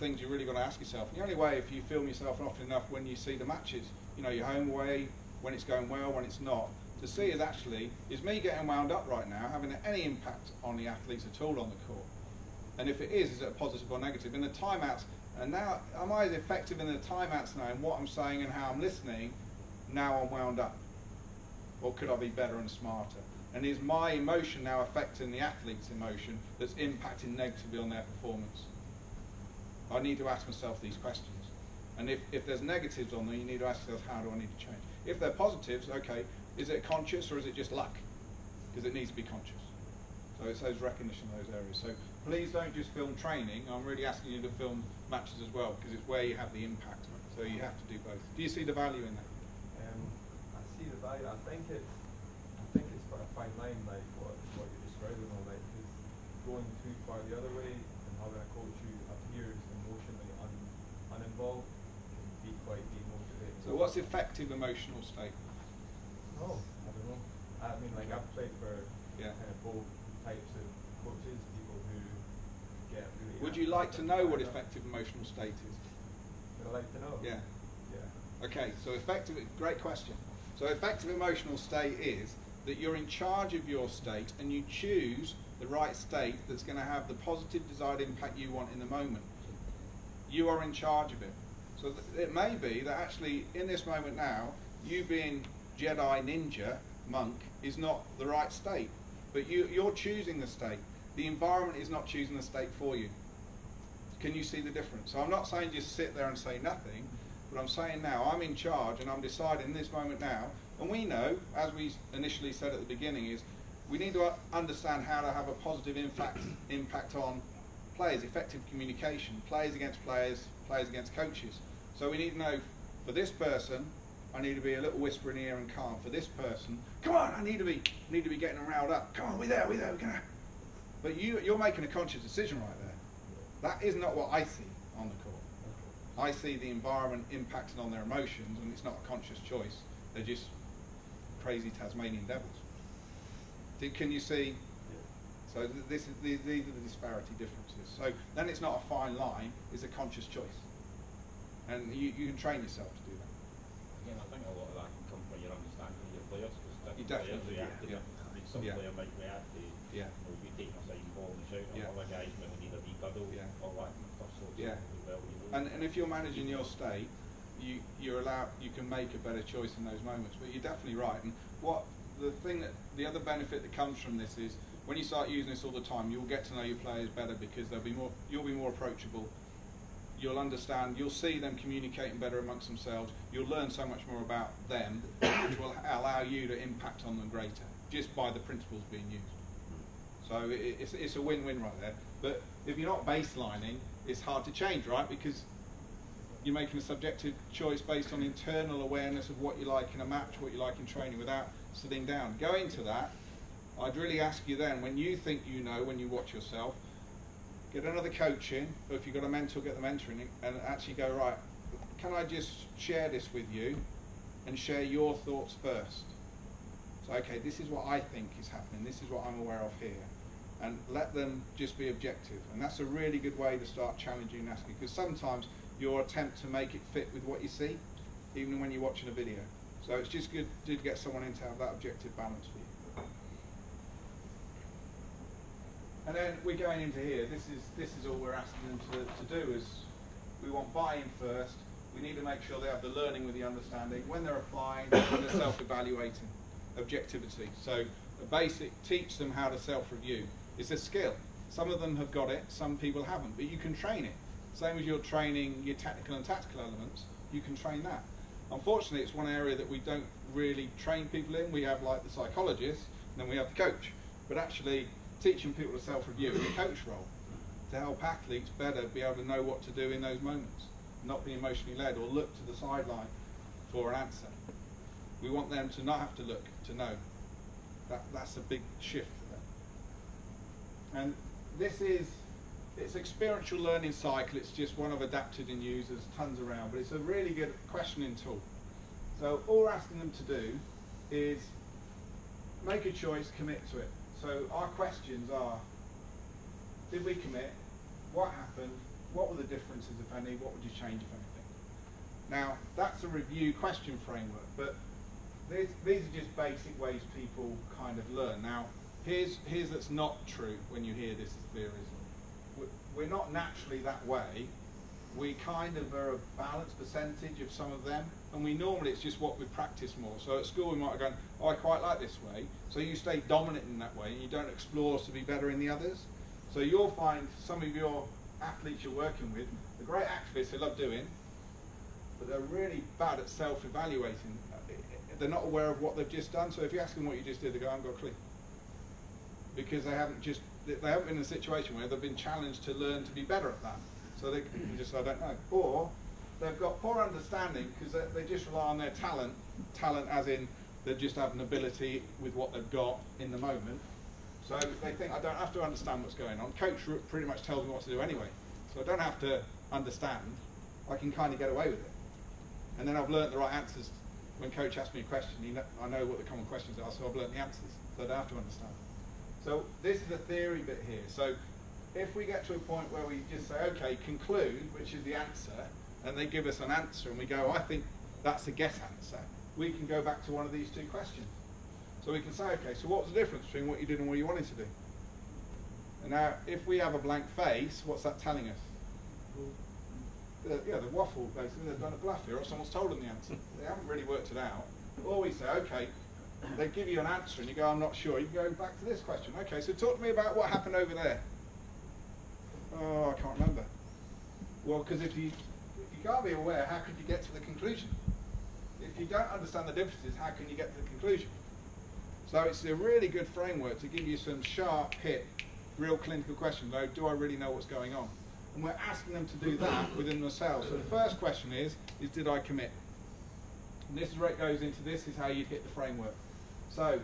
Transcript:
things you really got to ask yourself. And the only way, if you film yourself often enough when you see the matches, you know, your home away, when it's going well, when it's not, to see is actually, is me getting wound up right now having any impact on the athletes at all on the court? And if it is it a positive or negative? In the timeouts, and now, am I as effective in the timeouts now in what I'm saying and how I'm listening? Now I'm wound up. Or could I be better and smarter? And is my emotion now affecting the athlete's emotion that's impacting negatively on their performance? I need to ask myself these questions. And if there's negatives on them, you need to ask yourself, how do I need to change? If they're positives, okay, is it conscious or is it just luck? Because it needs to be conscious. So it's those recognition of those areas. So please don't just film training. I'm really asking you to film matches as well, because it's where you have the impact. So you have to do both. Do you see the value in that? I see the value. I think it's quite a fine line, like what you're describing, all right? Because going too far the other way and having a coach who appears emotionally uninvolved can be quite demotivating. So what's effective emotional state? Oh, I don't know. I mean, like I've played for kind of both types of coaches, people who get really. Would you like to know what effective emotional state is? Would I like to know? Yeah. Yeah. Okay, so effective, great question. So effective emotional state is that you're in charge of your state and you choose the right state that's going to have the positive desired impact you want in the moment. You are in charge of it. So it may be that actually in this moment now, you being Jedi ninja monk is not the right state, but you're choosing the state. The environment is not choosing the state for you. Can you see the difference? So I'm not saying just sit there and say nothing, but I'm saying now I'm in charge and I'm deciding in this moment now. And we know, as we initially said at the beginning, is we need to understand how to have a positive impact on players, effective communication, players against players, players against coaches. So we need to know, for this person, I need to be a little whisper in the ear and calm. For this person, come on, I need to be getting them riled up. Come on, we're there, we're gonna. But you're making a conscious decision right there. That is not what I see on the court. I see the environment impacting on their emotions, and it's not a conscious choice. They're just crazy Tasmanian devils. Can you see? So these are the disparity differences. So then it's not a fine line, it's a conscious choice. And you can train yourself to do that. Again, I think a lot of that can come from your understanding of your players. You definitely, I mean, some player might react to, you know, you taking a side and ball and shouting, other guys might need a wee cuddle, all that kind of stuff. So and if you're managing your state, you can make a better choice in those moments. But you're definitely right. And the other benefit that comes from this is when you start using this all the time, you'll get to know your players better because you'll be more approachable. You'll understand, you'll see them communicating better amongst themselves. You'll learn so much more about them, which will allow you to impact on them greater, just by the principles being used. So it's a win-win right there. But if you're not baselining, it's hard to change, right? Because you're making a subjective choice based on internal awareness of what you like in a match, what you like in training, without sitting down. Go into that. I'd really ask you then, when you think you know, when you watch yourself, get another coach in, or if you've got a mentor, get the mentoring in, and actually go, right, can I just share this with you and share your thoughts first? So, okay, this is what I think is happening, this is what I'm aware of here. And let them just be objective. And that's a really good way to start challenging and asking, because sometimes your attempt to make it fit with what you see, even when you're watching a video. So it's just good to get someone in to have that objective balance for you. And then we're going into here. This is all we're asking them to do. Is we want buy-in first. We need to make sure they have the learning with the understanding. When they're applying, when they're self-evaluating, objectivity. So the basic, teach them how to self-review. It's a skill. Some of them have got it, some people haven't, but you can train it. Same as you're training your technical and tactical elements, you can train that. Unfortunately, it's one area that we don't really train people in. We have like the psychologist, and then we have the coach. But actually, teaching people to self-review is a coach role to help athletes better be able to know what to do in those moments, not be emotionally led or look to the sideline for an answer. We want them to not have to look, to know. That's a big shift for them. And it's experiential learning cycle. It's just one I've adapted and used. There's tons around, but it's a really good questioning tool. So all we're asking them to do is make a choice, commit to it. So our questions are, did we commit? What happened? what were the differences, if any? What would you change, if anything? Now, that's a review question framework, but these are just basic ways people kind of learn. Now, here's that's not true when you hear this as theories. We're not naturally that way. We kind of are a balanced percentage of some of them, and we normally, it's just what we practice more. So at school we might have gone, oh, I quite like this way, so you stay dominant in that way and you don't explore to be better in the others. So you'll find some of your athletes you're working with, the great activists they love doing, but they're really bad at self-evaluating. They're not aware of what they've just done, so if you ask them what you just did, they go, I haven't got a clue. Because they haven't been in a situation where they've been challenged to learn to be better at that. So they just say, I don't know. Or they've got poor understanding because they just rely on their talent as in they just have an ability with what they've got in the moment. So they think, I don't have to understand what's going on. Coach pretty much tells me what to do anyway. So I don't have to understand. I can kind of get away with it. And then I've learnt the right answers. When coach asks me a question, I know what the common questions are, so I've learnt the answers. So I don't have to understand. So this is a theory bit here. So if we get to a point where we just say, okay, conclude, which is the answer, and they give us an answer and we go, I think that's a guess answer, we can go back to one of these two questions. So we can say, okay, so what was the difference between what you did and what you wanted to do? And now, if we have a blank face, what's that telling us? Yeah, the waffle, basically, they've done a bluff here, or someone's told them the answer. They haven't really worked it out. Or we say, okay, they give you an answer and you go, I'm not sure. You can go back to this question. Okay, so talk to me about what happened over there. Oh, I can't remember. Well, because if you can't be aware, how could you get to the conclusion? If you don't understand the differences, how can you get to the conclusion? So it's a really good framework to give you some sharp hit, real clinical questions. Like, do I really know what's going on? And we're asking them to do that within themselves. So the first question is did I commit? And this is where it goes into this is how you'd hit the framework. So